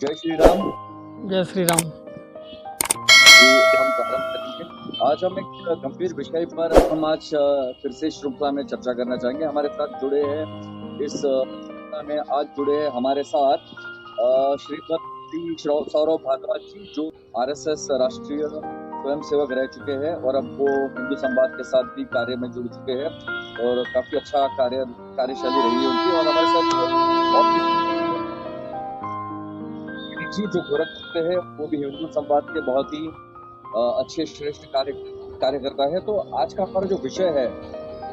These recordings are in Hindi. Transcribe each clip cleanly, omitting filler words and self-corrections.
जय श्री राम। जय श्री राम। जी, हम प्रारंभ करेंगे। आज हम एक गंभीर विषय पर हम आज फिर से श्रृंखला में चर्चा करना चाहेंगे। हमारे साथ जुड़े हैं इस श्रृंखला में आज जुड़े हैं हमारे साथ श्रीपद श्री सौरभ भारद्वाज जी, जो आरएसएस राष्ट्रीय स्वयंसेवक रह चुके हैं और अब वो हिंदू संवाद के साथ भी कार्य में जुड़ चुके हैं और काफी अच्छा कार्यशैली रही है उनकी। और हमारे साथ और जी जो गोरखपुर से है, वो भी हिंदू संवाद के बहुत ही अच्छे श्रेष्ठ कार्यकर्ता है। तो आज का हमारा जो विषय है,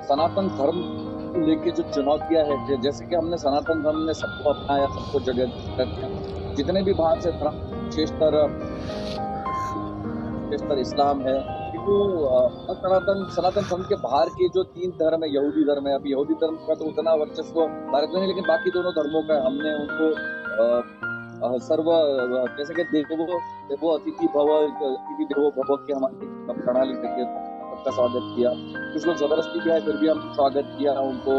सनातन धर्म को लेके जो चुनौतियां है, जैसे कि हमने सनातन धर्म ने सबको अपनाया, सबको जगह दिया, जितने भी बाहर से धर्म विशेषतर इस्लाम है, तो सनातन धर्म के बाहर के जो 3 धर्म है, यहूदी धर्म है। अभी यहूदी धर्म का तो उतना वर्चस्व भारत में नहीं, लेकिन बाकी दोनों धर्मों का हमने उनको सर्व जैसे कि देवो अतिथि देवो भव की हमारी प्रणाली करके सबका स्वागत किया। कुछ लोग जबरदस्ती किया है, फिर भी हमने स्वागत किया उनको,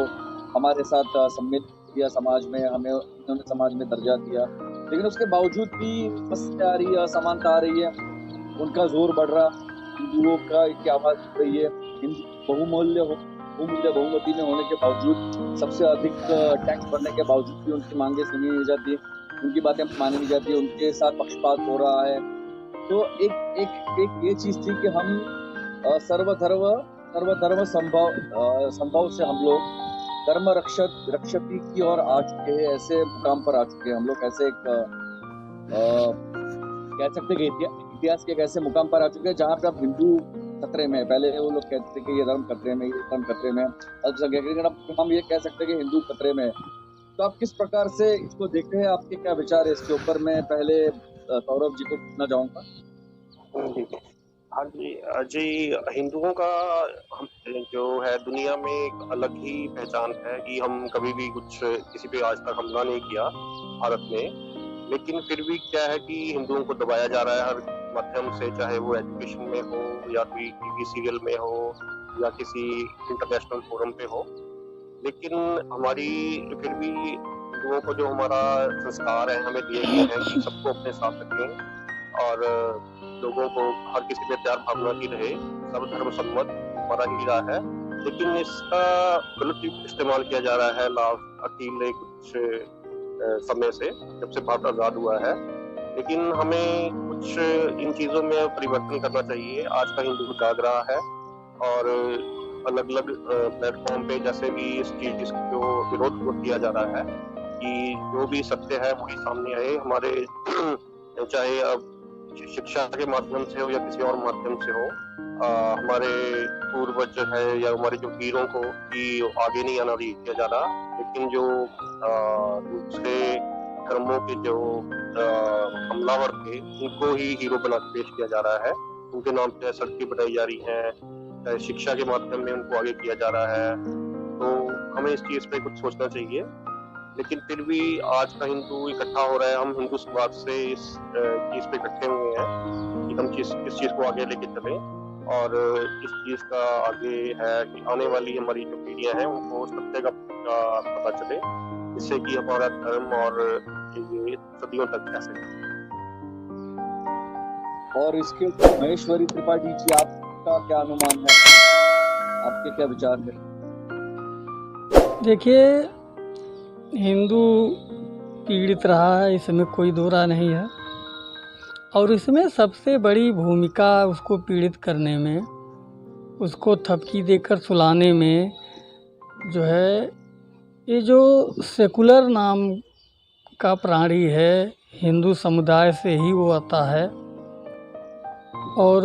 हमारे साथ सम्मिलित किया समाज में, हमें उन्होंने समाज में दर्जा दिया। लेकिन उसके बावजूद भी समस्या आ रही है, असमानता आ रही है, उनका जोर बढ़ रहा, हिंदुओं की आवाज उठ रही है। हिंदू बहुमती में होने के बावजूद, सबसे अधिक टैक्स भरने के बावजूद भी उनकी मांगे सुनी नहीं जाती, उनकी बातें मानी नहीं जाती, उनके साथ पक्षपात हो रहा है। तो एक ये चीज थी कि हम सर्वधर्म संभव से हम लोग धर्म रक्षती की ओर आ चुके हैं, ऐसे मुकाम पर आ चुके हैं हम लोग। ऐसे एक कह सकते हैं कि इतिहास के एक ऐसे मुकाम पर आ चुके हैं जहाँ पे अब हिंदू खतरे में है। पहले वो लोग कहते थे कि ये धर्म खतरे में, ये धर्म खतरे में, अल्पसंख्यक, लेकिन अब हम ये कह सकते हैं कि हिंदू खतरे में है। तो आप किस प्रकार से इसको देखते हैं, आपके क्या विचार है इसके ऊपर? मैं पहले सौरभ जी को पूछना चाहूंगा। हाँ जी, हिंदुओं का जो है दुनिया में एक अलग ही पहचान है कि हम कभी भी किसी पे आज तक हमला नहीं किया भारत में। लेकिन फिर भी क्या है कि हिंदुओं को दबाया जा रहा है हर माध्यम से, चाहे वो एजुकेशन में हो या कोई टीवी सीरियल में हो या किसी इंटरनेशनल फोरम पे हो। लेकिन हमारी फिर भी हिंदुओं को जो हमारा संस्कार है हमें दिए गए हैं कि सबको अपने साथ रखें और लोगों को हर किसी पे प्यार भावना की रहे, सब धर्म सम्मत हमारा ही राह है। लेकिन इसका गलत इस्तेमाल किया जा रहा है अकेले कुछ समय से, जब से भारत आजाद हुआ है। लेकिन हमें कुछ इन चीजों में परिवर्तन करना चाहिए। आज का हिंदू जाग रहा है और अलग अलग प्लेटफॉर्म पे जैसे भी इस चीज को विरोध किया जा रहा है कि जो भी सत्य है वही सामने आए, हमारे चाहे अब शिक्षा के माध्यम से हो या किसी और माध्यम से हो। हमारे पूर्वज है या हमारे जो वीरों को कि आगे नहीं आना दिया जा रहा, लेकिन जो दूसरे धर्मों के जो हमलावर थे उनको ही हीरो बना के पेश किया जा रहा है। उनके नाम पे सड़कें बनाई जा रही हैं, शिक्षा के माध्यम में उनको आगे किया जा रहा है। तो हमें इस चीज पे कुछ सोचना चाहिए। लेकिन फिर भी आज का हिंदू इकट्ठा हो रहा है, हम हिंदू समाज से इस चीज पे इकट्ठे हुए हैं कि हम इस चीज को आगे लेके चलें। और इस चीज का आगे है कि आने वाली हमारी जो पीढ़ियां हैं उनको सत्य का पता चले, जिससे कि हमारा धर्म और ये सदियों तक रह सके। और इसके ऊपर महेश्वरी त्रिपाठी जी, आपका क्या अनुमान है, आपके क्या विचार है? देखिए, हिंदू पीड़ित रहा है, इसमें कोई दो राय नहीं है। और इसमें सबसे बड़ी भूमिका उसको पीड़ित करने में, उसको थपकी देकर सुलाने में जो है, ये जो सेकुलर नाम का प्राणी है, हिंदू समुदाय से ही वो आता है। और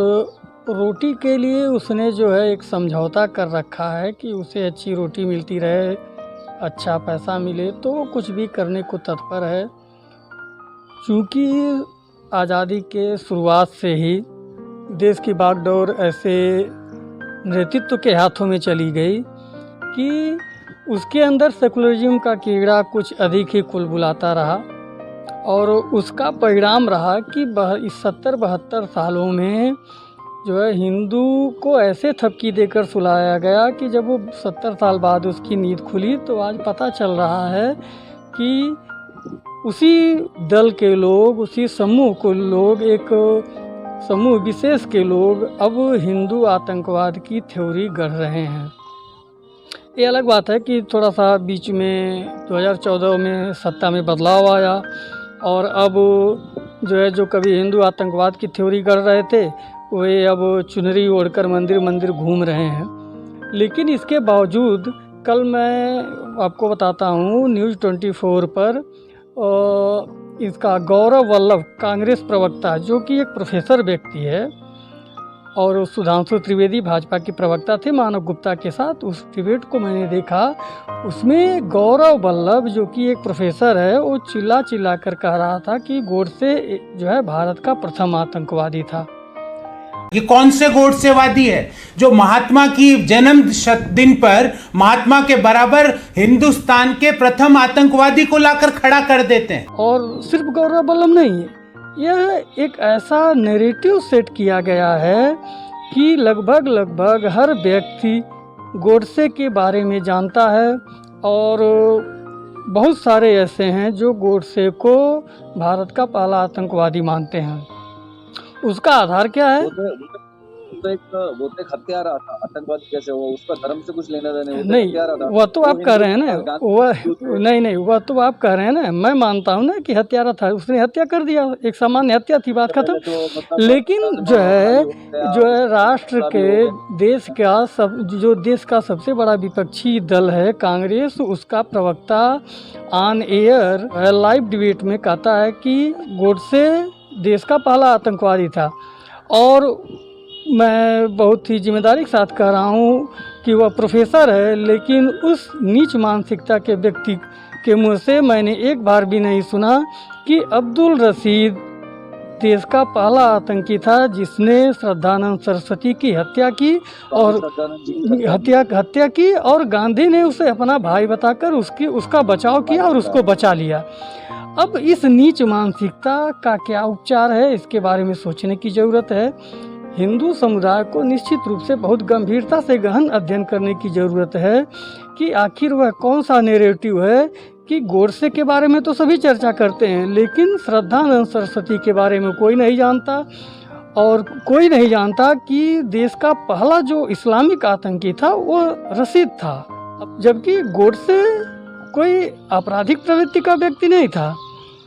रोटी के लिए उसने जो है एक समझौता कर रखा है कि उसे अच्छी रोटी मिलती रहे, अच्छा पैसा मिले, तो वो कुछ भी करने को तत्पर है। चूँकि आज़ादी के शुरुआत से ही देश की बागडोर ऐसे नेतृत्व के हाथों में चली गई कि उसके अंदर सेकुलरिज्म का कीड़ा कुछ अधिक ही कुलबुलाता रहा। और उसका परिणाम रहा कि इस 70-72 सालों में जो है हिंदू को ऐसे थपकी देकर सुलाया गया कि जब वो 70 साल बाद उसकी नींद खुली तो आज पता चल रहा है कि उसी दल के लोग, उसी समूह को लोग, एक समूह विशेष के लोग अब हिंदू आतंकवाद की थ्योरी गढ़ रहे हैं। ये अलग बात है कि थोड़ा सा बीच में 2014 में सत्ता में बदलाव आया और अब जो है, जो कभी हिंदू आतंकवाद की थ्योरी गढ़ रहे थे वे अब चुनरी ओढ़कर मंदिर मंदिर घूम रहे हैं। लेकिन इसके बावजूद कल मैं आपको बताता हूँ, न्यूज़ 24 पर इसका गौरव वल्लभ, कांग्रेस प्रवक्ता, जो कि एक प्रोफेसर व्यक्ति है, और सुधांशु त्रिवेदी भाजपा के प्रवक्ता थे मानव गुप्ता के साथ, उस डिबेट को मैंने देखा। उसमें गौरव वल्लभ, जो कि एक प्रोफेसर है, वो चिल्ला चिल्ला कर कह रहा था कि गोडसे जो है भारत का प्रथम आतंकवादी था। ये कौन से गोडसेवादी है जो महात्मा की जन्म दिन पर महात्मा के बराबर हिंदुस्तान के प्रथम आतंकवादी को लाकर खड़ा कर देते हैं। और सिर्फ गौरव वल्लभ नहीं है, यह एक ऐसा नैरेटिव सेट किया गया है कि लगभग हर व्यक्ति गोडसे के बारे में जानता है, और बहुत सारे ऐसे हैं जो गोडसे को भारत का पहला आतंकवादी मानते हैं। उसका आधार क्या है? वो तो एक हत्यारा था, आतंकवादी कैसे हुआ? उसका धर्म से कुछ लेना देना नहीं, वह तो आप कह रहे हैं ना, वह नहीं, वह तो आप कह रहे हैं ना, मैं मानता हूँ ना कि हत्यारा था, उसने हत्या कर दिया, एक सामान्य हत्या थी, बात खत्म। लेकिन जो है राष्ट्र के, देश का सबसे बड़ा विपक्षी दल है कांग्रेस, उसका प्रवक्ता ऑन एयर लाइव डिबेट में कहता है कि गोडसे देश का पहला आतंकवादी था। और मैं बहुत ही जिम्मेदारी के साथ कह रहा हूँ कि वह प्रोफेसर है, लेकिन उस नीच मानसिकता के व्यक्ति के मुँह से मैंने एक बार भी नहीं सुना कि अब्दुल रशीद देश का पहला आतंकी था जिसने श्रद्धानंद सरस्वती की हत्या की, और हत्या की, और गांधी ने उसे अपना भाई बताकर उसका बचाव किया और उसको बचा लिया। अब इस नीच मानसिकता का क्या उपचार है, इसके बारे में सोचने की ज़रूरत है। हिंदू समुदाय को निश्चित रूप से बहुत गंभीरता से गहन अध्ययन करने की ज़रूरत है कि आखिर वह कौन सा नैरेटिव है कि गोडसे के बारे में तो सभी चर्चा करते हैं, लेकिन श्रद्धानंद सरस्वती के बारे में कोई नहीं जानता, और कोई नहीं जानता कि देश का पहला जो इस्लामिक आतंकी था वो रशीद था, जबकि गोडसे कोई आपराधिक प्रवृत्ति का व्यक्ति नहीं था।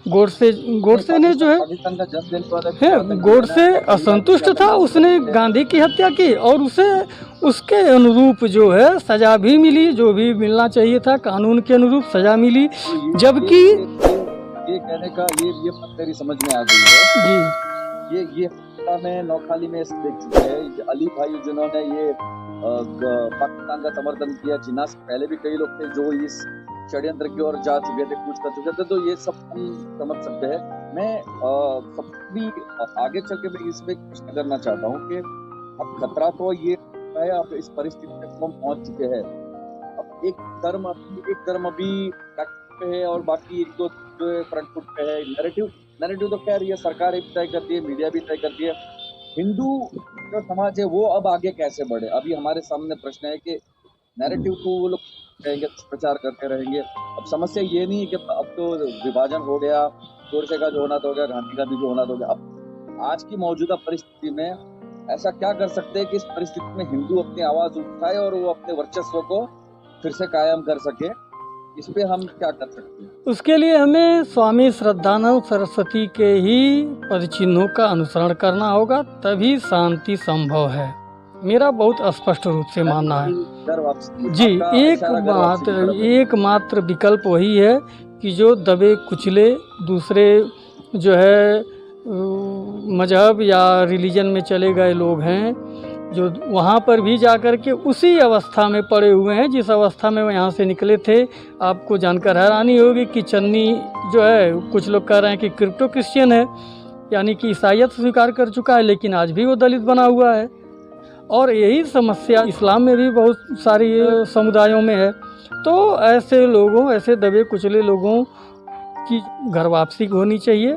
गोडसे ने जो है गोडसे असंतुष्ट था, उसने गांधी की हत्या की और उसे उसके अनुरूप जो है सजा भी मिली, जो भी मिलना चाहिए था कानून के अनुरूप सजा मिली। जबकि ये कहने का ये बात मेरी समझ में आ गई है जी। ये में नौखाली में देख चुके हैं अली भाई जिन्होंने ये पाकिस्तान का समर्थन किया। जिन्ना से पहले भी कई लोग थे जो इस षड्यंत्र की ओर जा चुके थे, कुछ कर चुके थे, तो ये सब हम समझ सकते हैं। मैं सब भी आगे चल के मैं इसमें प्रश्न करना चाहता हूँ कि अब खतरा तो ये है, अब इस परिस्थिति तक हम पहुंच चुके हैं। अब एक धर्म अभी पे है और बाकी एक दो फ्रंट फुट पे है। नैरेटिव तो खैर ये सरकार भी तय करती है, मीडिया भी तय करती है। हिंदू जो समाज है वो अब आगे कैसे बढ़े? अभी हमारे सामने प्रश्न है कि नैरेटिव को वो लोग कहेंगे, प्रचार करते रहेंगे। अब समस्या ये नहीं है कि अब तो विभाजन हो गया, गोडसे का जो होना तो हो गया, गांधी का भी जो होना तो हो गया। अब आज की मौजूदा परिस्थिति में ऐसा क्या कर सकते हैं कि इस परिस्थिति में हिंदू अपनी आवाज उठाए और वो अपने वर्चस्व को फिर से कायम कर सके? इस पे हम क्या कर सकते हैं? उसके लिए हमें स्वामी श्रद्धानंद सरस्वती के ही पदचिन्हों का अनुसरण करना होगा, तभी शांति संभव है। मेरा बहुत स्पष्ट रूप से मानना है जी। एकमात्र विकल्प वही है कि जो दबे कुचले दूसरे जो है मजहब या रिलीजन में चले गए लोग हैं, जो वहाँ पर भी जाकर के उसी अवस्था में पड़े हुए हैं जिस अवस्था में वो यहाँ से निकले थे। आपको जानकर हैरानी होगी कि चन्नी जो है, कुछ लोग कह रहे हैं कि क्रिप्टो क्रिश्चियन है, यानी कि ईसाईयत स्वीकार कर चुका है, लेकिन आज भी वो दलित बना हुआ है। और यही समस्या इस्लाम में भी बहुत सारी समुदायों में है। तो ऐसे लोगों, ऐसे दबे कुचले लोगों की घर वापसी होनी चाहिए,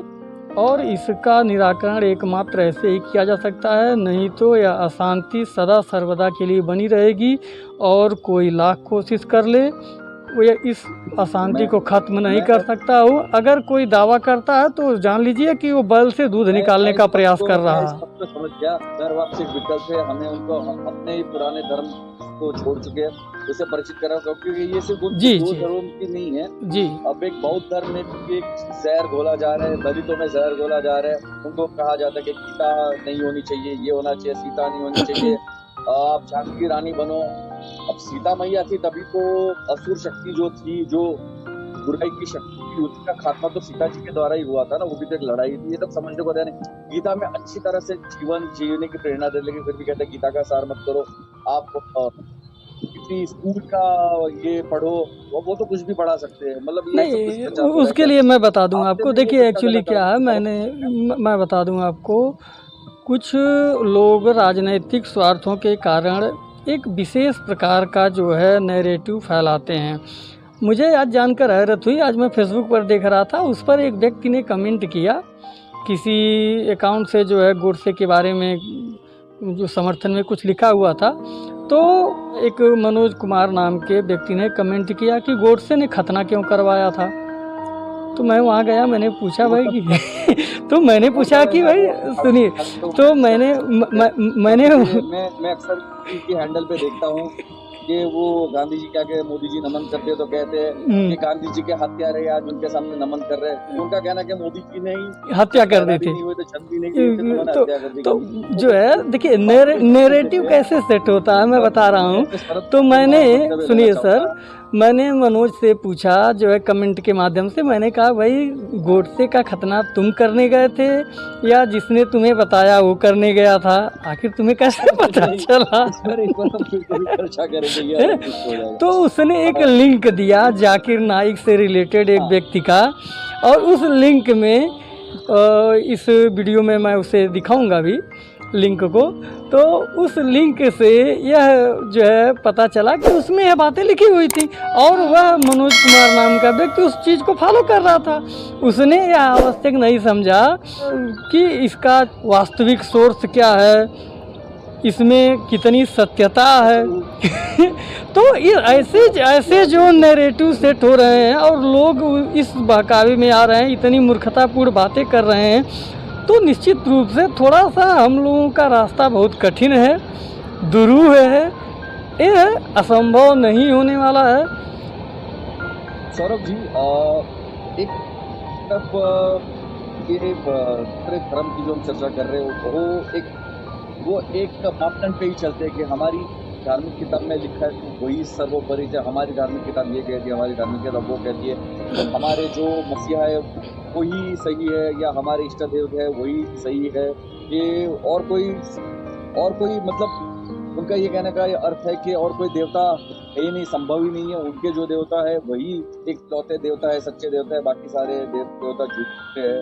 और इसका निराकरण एकमात्र ऐसे ही किया जा सकता है, नहीं तो यह अशांति सदा सर्वदा के लिए बनी रहेगी। और कोई लाख कोशिश कर ले, वो ये इस अशांति को खत्म नहीं कर सकता हूँ। अगर कोई दावा करता है तो जान लीजिए कि वो बल से दूध निकालने का प्रयास कर रहा है। सबको समझ गया, घर वापसी विकल्प है, हमें उनको अपने ही पुराने धर्म को छोड़ चुके हैं, उसे परिचित करा, क्योंकि ये सिर्फ जी, दो जी। धर्म की नहीं है। जी अब एक बौद्ध धर्म में भी एक जहर घोला जा रहा है, दलितों में जहर घोला जा रहा है, उनको कहा जाता है कि गीता नहीं होनी चाहिए, ये होना चाहिए, सीता नहीं होनी चाहिए, आप झांसी की रानी बनो। अब सीता मैया थी तभी तो असुर शक्ति जो थी, जो बुराई की शक्ति थी, उसका खात्मा तो सीता जी के द्वारा ही हुआ था ना, वो भी तो एक लड़ाई थी। ये सब समझने को नहीं। गीता में अच्छी तरह से जीवन जीने की प्रेरणा दे, लेकिन फिर भी कहते हैं गीता का सार मत करो, आप किसी स्कूल का ये पढ़ो, वो तो कुछ भी पढ़ा सकते हैं, मतलब ये सब कुछ नहीं, प्रचार हो रहा है उसके क्या? लिए मैं बता दूं आपने आपको। मुझे देखिए कितना एक्चुअली गलत क्या है, बताया? मैं बता दूं आपको। कुछ लोग राजनीतिक स्वार्थों के कारण एक विशेष प्रकार का जो है नैरेटिव फैलाते हैं। मुझे आज जानकर हैरत हुई, आज मैं फेसबुक पर देख रहा था, उस पर एक व्यक्ति ने कमेंट किया किसी अकाउंट से, जो है गोडसे के बारे में जो समर्थन में कुछ लिखा हुआ था। तो एक मनोज कुमार नाम के व्यक्ति ने कमेंट किया कि गोडसे ने खतना क्यों करवाया था। तो मैं वहाँ गया, मैंने पूछा भाई कि तो मैंने पूछा कि भाई सुनिए, तो मैंने मैं अक्सर की हैंडल पे देखता हूँ कि वो गांधी जी क्या के मोदी जी नमन करते हैं तो कहते हैं कि गांधी जी के हत्यारे आज उनके सामने नमन कर रहे हैं। उनका कहना है कि मोदी जी ने ही हत्या कर दी थी। नहीं हुई तो छंद भी नहीं की थी, तो उन्होंने हत्या कर दी। तो जो है देखिए नैरेटिव कैसे सेट होता है मैं बता रहा हूँ। तो मैंने, सुनिए सर, मैंने मनोज से पूछा जो है कमेंट के माध्यम से, मैंने कहा भाई गोडसे का खतना तुम करने गए थे या जिसने तुम्हें बताया वो करने गया था, आखिर तुम्हें कैसे पता चला? तो उसने एक लिंक दिया जाकिर नाइक से रिलेटेड एक व्यक्ति का, और उस लिंक में इस वीडियो में मैं उसे दिखाऊंगा भी लिंक को। तो उस लिंक से यह जो है पता चला कि उसमें यह बातें लिखी हुई थी, और वह मनोज कुमार नाम का व्यक्ति उस चीज़ को फॉलो कर रहा था। उसने यह आवश्यक नहीं समझा कि इसका वास्तविक सोर्स क्या है, इसमें कितनी सत्यता है। तो ये ऐसे जो नैरेटिव सेट हो रहे हैं और लोग इस बहकावे में आ रहे हैं, इतनी मूर्खतापूर्ण बातें कर रहे हैं, तो निश्चित रूप से थोड़ा सा हम लोगों का रास्ता बहुत कठिन है, दुरूह है, ये असंभव नहीं होने वाला है। सौरभ जी, एक तब ये दूसरे धर्म की जो हम चर्चा कर रहे हो वो एक मापदंड पे ही चलते हैं कि हमारी धार्मिक किताब में लिखा है वही सर्वोपरि है, हमारी धार्मिक किताब ये कहती है, हमारी धार्मिक किताब वो कहती है, तो हमारे जो मसीहा है वही सही है या हमारे इष्ट देव है वही सही है, ये और कोई मतलब उनका ये कहने का ये अर्थ है कि और कोई देवता है ही नहीं, संभव ही नहीं है। उनके जो देवता है वही एक लौते देवता है, सच्चे देवता है, बाकी सारे देवता झूठे हैं।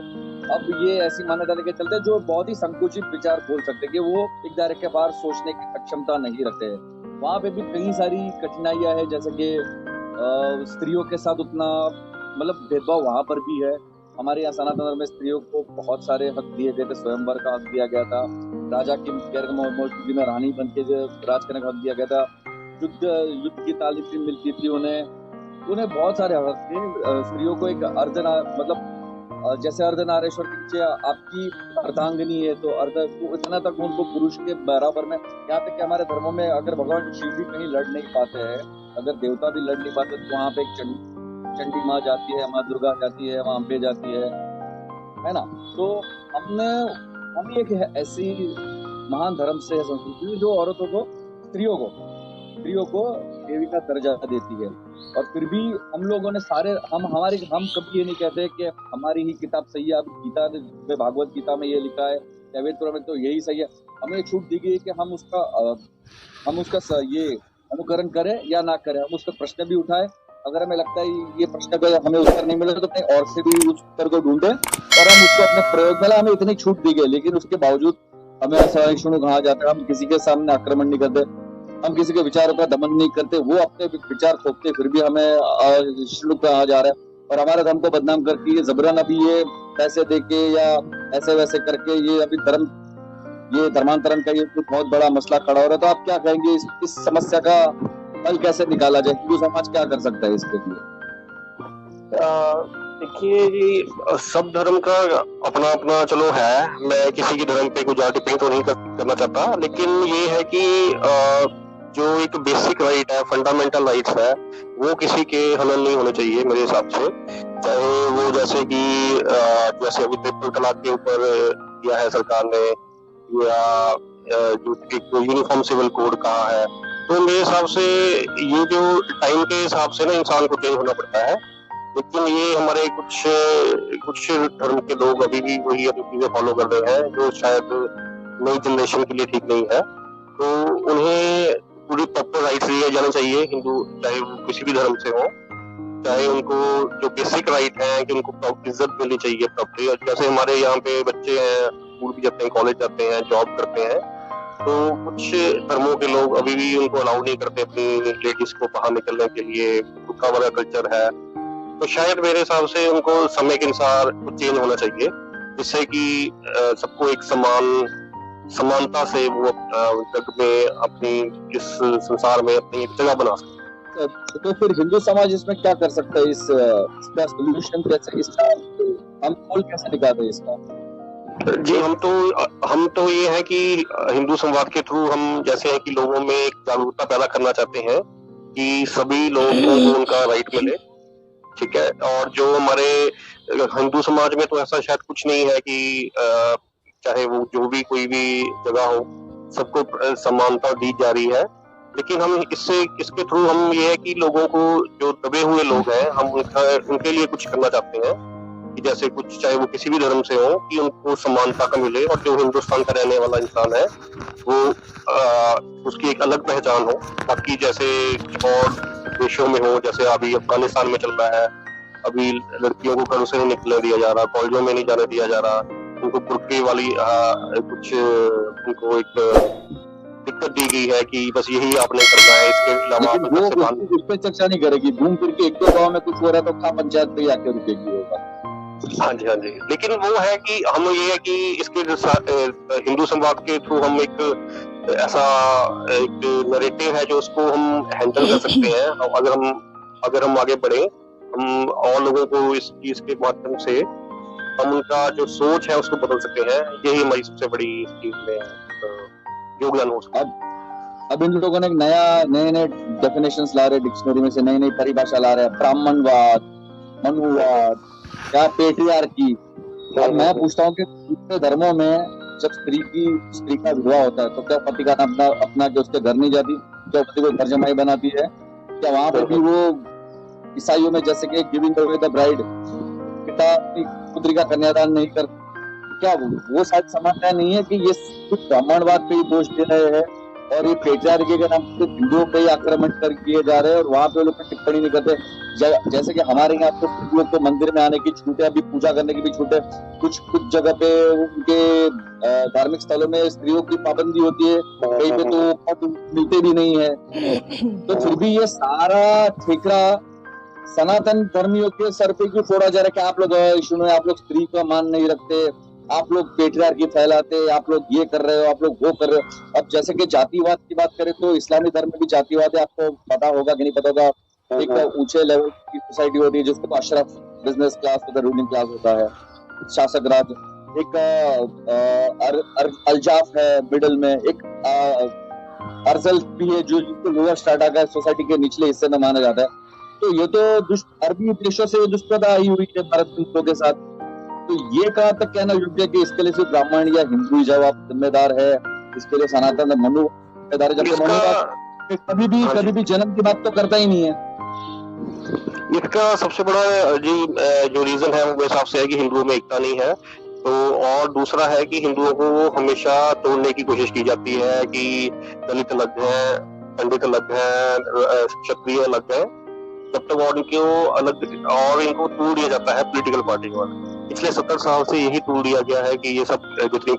अब ये ऐसी मान्यता लेके चलते हैं जो बहुत ही संकुचित विचार बोल सकते हैं कि वो एक दायरे के बाहर सोचने की सक्षमता नहीं रखते हैं। वहाँ पे भी कई सारी कठिनाइयां है, जैसे कि स्त्रियों के साथ उतना मतलब भेदभाव वहाँ पर भी है। हमारे यहाँ सनातन धर्म में स्त्रियों को बहुत सारे हक दिए गए थे, स्वयंवर का हक दिया गया था, राजा की गैर मौजूदगी में रानी बन के राज करने का हक दिया गया था, युद्ध की तालीम मिलती थी उन्हें बहुत सारे हक थे। स्त्रियों को एक मतलब जैसे अर्धनारेश्वर के नीचे आपकी अर्धांगिनी है तो इतना तक उनको पुरुष के बराबर में, यहाँ तक कि हमारे धर्मों में अगर भगवान शिव भी कहीं लड़ नहीं पाते हैं, अगर देवता भी लड़ नहीं पाते तो वहाँ पे एक चंडी माँ जाती है, माँ दुर्गा जाती है, वहाँ अम्बे जाती है ना। तो हम एक ऐसी महान धर्म से संस्कृति जो औरतों को स्त्रियों को देवी का दर्जा देती है, और फिर भी हम लोगों ने हम कभी ये नहीं कहते कि हमारी ही किताब सही है। अब गीता में, भागवत गीता में ये लिखा है या वेद पुराण में तो यही सही है। हमें एक छूट दी गई है कि हम उसका ये अनुकरण करें या ना करें, हम उसका प्रश्न भी उठाए। अगर हमें लगता है ये प्रश्न का हमें उत्तर नहीं मिला तो कहीं और से भी उस उत्तर को ढूंढे और हम उसको अपने प्रयोग में, हमें इतनी छूट दी गई, लेकिन उसके बावजूद हमें असहिष्णु कहा जाता है। हम किसी के सामने आक्रमण नहीं करते, हम किसी के विचारों का दमन नहीं करते, वो अपने विचार थोपते फिर भी हमें असहिष्णु कहा जा रहा है, और हमारे धर्म को बदनाम करके ये जबरन अभी ये पैसे देके या ऐसे वैसे करके ये अभी धर्मांतरण का ये बहुत बड़ा मसला खड़ा हो रहा है। तो आप क्या कहेंगे इस समस्या का हल कैसे निकाला जाए? हिंदू समाज क्या कर सकता है इसके लिए? देखिए जी, सब धर्म का अपना अपना चलो है, मैं किसी के धर्म पे कुछ ज्यादा टिप्पणी तो नहीं करना चाहता, लेकिन ये है कि जो एक बेसिक राइट है, फंडामेंटल राइट्स है, वो किसी के हनन नहीं होने चाहिए मेरे हिसाब से। चाहे वो जैसे कि जैसे अभी ट्रिपल तलाक के ऊपर किया है सरकार ने, या जो एक यूनिफॉर्म सिविल कोड कहा है, तो मेरे हिसाब से ये जो टाइम के हिसाब से ना इंसान को चेंज होना पड़ता है। लेकिन ये हमारे कुछ धर्म के लोग अभी भी वही चीजें फॉलो कर रहे हैं, जो शायद नई जनरेशन के लिए ठीक नहीं है। तो उन्हें पूरी प्रॉपर राइट्स दिए जाने चाहिए, हिंदू चाहे वो किसी भी धर्म से हो, चाहे उनको जो बेसिक राइट है कि उनको इज्जत मिलनी चाहिए प्रॉपर्ली। जैसे हमारे यहाँ पे बच्चे हैं, स्कूल भी जाते हैं, कॉलेज जाते हैं, जॉब करते हैं, तो कुछ धर्मों के लोग अभी भी उनको अलाउ नहीं करते अपनी लेडीज को बाहर निकलने के लिए, भूखा वाला कल्चर है। तो शायद मेरे हिसाब से उनको समय के अनुसार कुछ चेंज होना चाहिए, जिससे कि सबको एक समानता से वो जग में अपनी इस संसार में अपनी एक जगह बना सके। तो फिर हिंदू समाज इसमें क्या कर सकता है? इसका सोल्यूशन कैसे, इसका हम खोल कैसे निकालते हैं इसका? जी, हम तो ये है कि हिंदू संवाद के थ्रू हम जैसे है कि लोगों में एक जागरूकता पैदा करना चाहते हैं कि सभी लोगों को उनका राइट मिले, ठीक है। और जो हमारे हिंदू समाज में तो ऐसा शायद कुछ नहीं है कि चाहे वो जो भी कोई भी जगह हो, सबको समानता दी जा रही है। लेकिन हम इसके थ्रू हम ये है कि लोगों को, जो दबे हुए लोग हैं, हम उनके लिए कुछ करना चाहते हैं कि जैसे कुछ, चाहे वो किसी भी धर्म से हो, कि उनको समानता का मिले, और जो हिंदुस्तान का रहने वाला इंसान है वो उसकी एक अलग पहचान हो। बाकी जैसे और देशों में हो, जैसे अभी अफगानिस्तान में चल रहा है, अभी लड़कियों को घरों से नहीं निकलने दिया जा रहा, कॉलेजों में नहीं जाने दिया जा रहा, उनको बुर्के वाली कुछ उनको एक दिक्कत दी गई है कि बस यही आपने करना है, इसके अलावा आप घर से बाहर। उस पर चर्चा नहीं करेगी। घूम फिर के एक दो गाँव में कुछ हो रहा है तो कहाँ पंचायत पे आके रुकेगी होगा। हाँ जी, हाँ जी। लेकिन वो है कि हम ये है कि इसके हिंदू संवाद के थ्रू हम एक ऐसा एक नैरेटिव है जो उसको हम हैंडल कर सकते हैं। अगर हम आगे बढ़े, हम और लोगों को इस चीज के माध्यम से हम उनका जो सोच है उसको बदल सकते हैं। यही हमारी सबसे बड़ी इस चीज में योगदान हो सकता है। अब इन लोगों ने नए नए डेफिनेशंस ला रहे, डिक्शनरी में से नई नई परिभाषा ला रहे हैं, ब्राह्मणवाद, मनुवाद या पेट्रियार्की। और मैं पूछता हूँ कि दूसरे धर्मों में जब स्त्री का विवाह होता है तो क्या पति का अपना जो उसके घर नहीं जाती, क्या पति को घर जमाई बनाती है? क्या वहां पर भी वो ईसाइयों में जैसे कि गिविंग अवे द ब्राइड, पिता अपनी पुत्री का कन्यादान नहीं कर, क्या वो शायद समझता नहीं है कि ये कुछ ब्राह्मणवाद पे ही दोष दे रहे हैं और ये पेट्रियार्की के नाम पे हिंदुओं पे ही आक्रमण किए जा रहे हैं, और वहां पे लोग टिप्पणी नहीं करते। जैसे कि हमारे यहाँ तो हिंदुओं को मंदिर में आने की छूट है, अभी पूजा करने की भी छूट है, कुछ जगह पे उनके धार्मिक स्थलों में स्त्रियों की पाबंदी होती है, कहीं पे तो मिलते भी नहीं है। तो फिर भी ये सारा ठेकरा सनातन धर्मियों के सर पे क्यों फोड़ा जा रहा है कि आप लोग इशू में, आप लोग स्त्री का मान नहीं रखते, आप लोग पेट्रियार्की फैलाते, आप लोग ये कर रहे हो, आप लोग वो कर रहे हो। अब जैसे कि जातिवाद की बात करें तो इस्लामी धर्म में भी जातिवाद है, आपको पता होगा कि नहीं पता होगा। एक ऊंचे लेवल की सोसाइटी होती है जिसको अशरफ बिजनेस क्लास होता है, रूलिंग क्लास होता है, शासक राज। एक अल्जाफ है मिडिल में, एक अर्जल भी है जो लोअर स्ट्राटा का सोसाइटी के निचले हिस्से में माना जाता है। तो ये तो अरबी देशों से दुष्प्रथा आई हुई है भारत के साथ। तो ये कहाँ तक कहना योग्य है कि इसके लिए सिर्फ ब्राह्मण या हिंदू ही जवाब जिम्मेदार है, इसके लिए सनातन मनु जिम्मेदार है, जबकि मनु कभी भी जन्म की बात तो करता ही नहीं है। इसका सबसे बड़ा जी जो रीजन है वो मेरे हिसाब से है कि हिंदुओं में एकता नहीं है। तो और दूसरा है कि हिंदुओं को हमेशा तोड़ने की कोशिश की जाती है कि दलित अलग है, पंडित अलग है, क्षत्रिय अलग है, जब तक और इनको अलग और इनको तोड़ दिया जाता है पॉलिटिकल पार्टी को। पिछले 70 साल से यही तोड़ दिया गया है कि ये सब जितने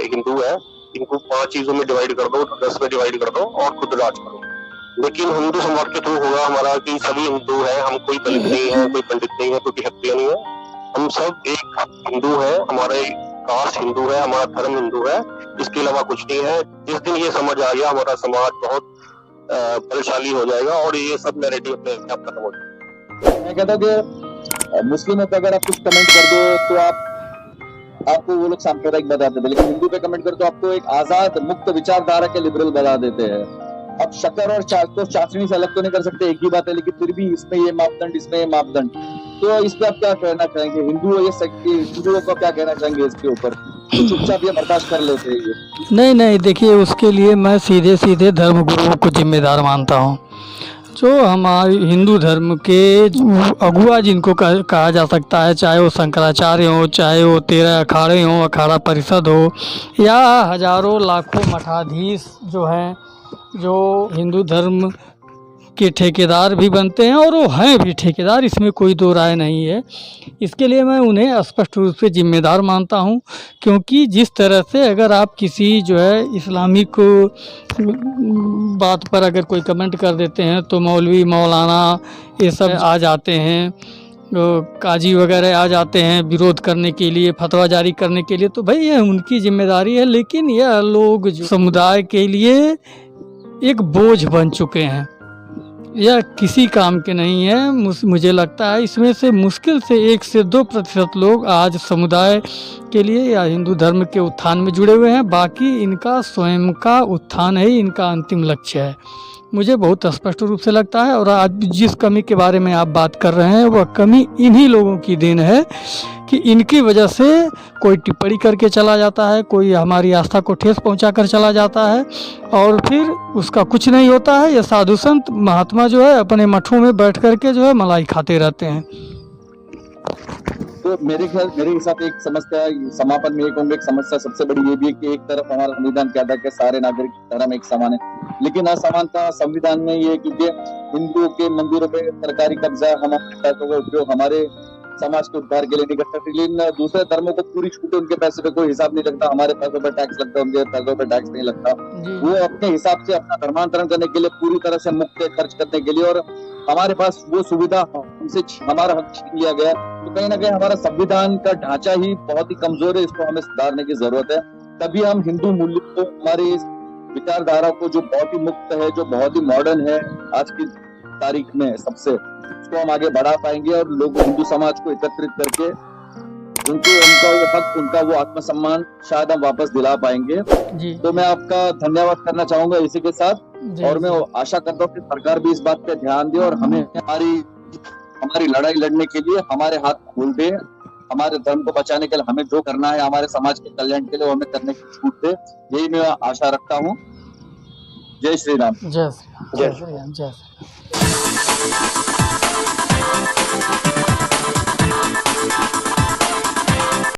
हिंदू है इनको 5 चीजों में डिवाइड कर दो, 10 में डिवाइड कर दो और खुद राज करो। लेकिन हिंदू समाज के थ्रू होगा हमारा कि सभी हिंदू हैं, हम कोई दलित नहीं है, कोई पंडित नहीं है, कोई क्षत्रिय नहीं है, हम सब एक हिंदू है, हमारे कास्ट हिंदू है, हमारा धर्म हिंदू है, इसके अलावा कुछ नहीं है। जिस दिन ये समझ आ गया हमारा समाज बहुत बलशाली हो जाएगा और ये सब नैरेटिव अपने आप खत्म हो जाएगा। मैं कहता हूँ कि मुस्लिमों पे अगर आप कुछ कमेंट कर दो तो आपको वो लोग सांप्रदायिक बता देते हैं, लेकिन हिंदू पे कमेंट कर तो आपको एक आजाद मुक्त विचारधारा के लिबरल बता देते हैं। अब शक्कर और तो चाशनी से अलग तो नहीं कर सकते, एक ही बात है, लेकिन फिर भी इसमें ये मापदंड, इसमें ये मापदंड। तो इस पे आप क्या कहना चाहेंगे? हिंदुओं को क्या कहना चाहेंगे इसके ऊपर? तो चुपचाप ये बर्दाश्त कर लेते हैं ये? नहीं, देखिए उसके लिए मैं सीधे धर्मगुरुओं को जिम्मेदार मानता हूँ। जो हमारे हिंदू धर्म के अगुआ जिनको कहा जा सकता है, चाहे वो शंकराचार्य हो, चाहे वो 13 अखाड़े हों, अखाड़ा परिषद हो, या हजारों लाखों मठाधीश जो हैं, जो हिंदू धर्म के ठेकेदार भी बनते हैं और वो हैं भी ठेकेदार, इसमें कोई दो राय नहीं है। इसके लिए मैं उन्हें स्पष्ट रूप से जिम्मेदार मानता हूं, क्योंकि जिस तरह से अगर आप किसी जो है इस्लामिक बात पर अगर कोई कमेंट कर देते हैं तो मौलवी मौलाना ये सब आ जाते हैं, काजी वगैरह आ जाते हैं विरोध करने के लिए, फतवा जारी करने के लिए, तो भाई ये उनकी जिम्मेदारी है। लेकिन यह लोग जो समुदाय के लिए एक बोझ बन चुके हैं, यह किसी काम के नहीं है। मुझे लगता है इसमें से मुश्किल से 1 से 2% लोग आज समुदाय के लिए या हिंदू धर्म के उत्थान में जुड़े हुए हैं, बाकी इनका स्वयं का उत्थान ही इनका अंतिम लक्ष्य है। मुझे बहुत स्पष्ट रूप से लगता है। और आज जिस कमी के बारे में आप बात कर रहे हैं, वह कमी इन्हीं लोगों की देन है कि इनकी वजह से कोई टिप्पणी करके चला जाता है, कोई हमारी आस्था को ठेस पहुंचा कर चला जाता है और फिर उसका कुछ नहीं होता है। ये साधु संत महात्मा जो है अपने मठों में बैठ करके जो है मलाई खाते रहते हैं। तो मेरे हिसाब से एक समस्या समापन में एक समस्या सबसे बड़ी ये भी है कि एक तरफ हमारा संविधान कहता है कि सारे नागरिक धर्म एक समान है, लेकिन असमानता संविधान में ये क्योंकि हिंदुओं के मंदिरों पे सरकारी कब्जा, हमारे पैसों का उपयोग हमारे समाज के उद्धार के लिए नहीं कर सकते, लेकिन दूसरे धर्मों को पूरी छूट है, उनके पैसे पे कोई हिसाब नहीं लगता, हमारे पैसों पे टैक्स लगता है, उनके पैसों पे टैक्स नहीं लगता। वो अपने हिसाब से अपना धर्मांतरण करने के लिए पूरी तरह से मुक्त है खर्च करने के लिए, और हमारे पास वो सुविधा हमसे हमारा हक छीन लिया गया। तो कहीं ना कहीं हमारा संविधान का ढांचा ही बहुत ही कमजोर है, इसको हमें सुधारने की जरूरत है। तभी हम हिंदू मूल्य को, हमारी विचारधारा को जो बहुत ही मुक्त है, जो बहुत ही मॉडर्न है आज की तारीख में सबसे, उसको हम आगे बढ़ा पाएंगे और लोग हिंदू समाज को एकत्रित करके उनका वो हक, उनका वो आत्मसम्मान शायद हम वापस दिला पाएंगे जी। तो मैं आपका धन्यवाद करना चाहूंगा इसी के साथ जी, और मैं आशा करता हूँ कि सरकार भी इस बात पे ध्यान दे और हमें हमारी लड़ाई लड़ने के लिए हमारे हाथ खोल दे, हमारे धर्म को बचाने के लिए हमें जो करना है, हमारे समाज के कल्याण के लिए हमें करने की छूट दे, यही मैं आशा रखता हूँ। जय श्री राम। जय श्री राम। जय श्री राम। जय श्री राम।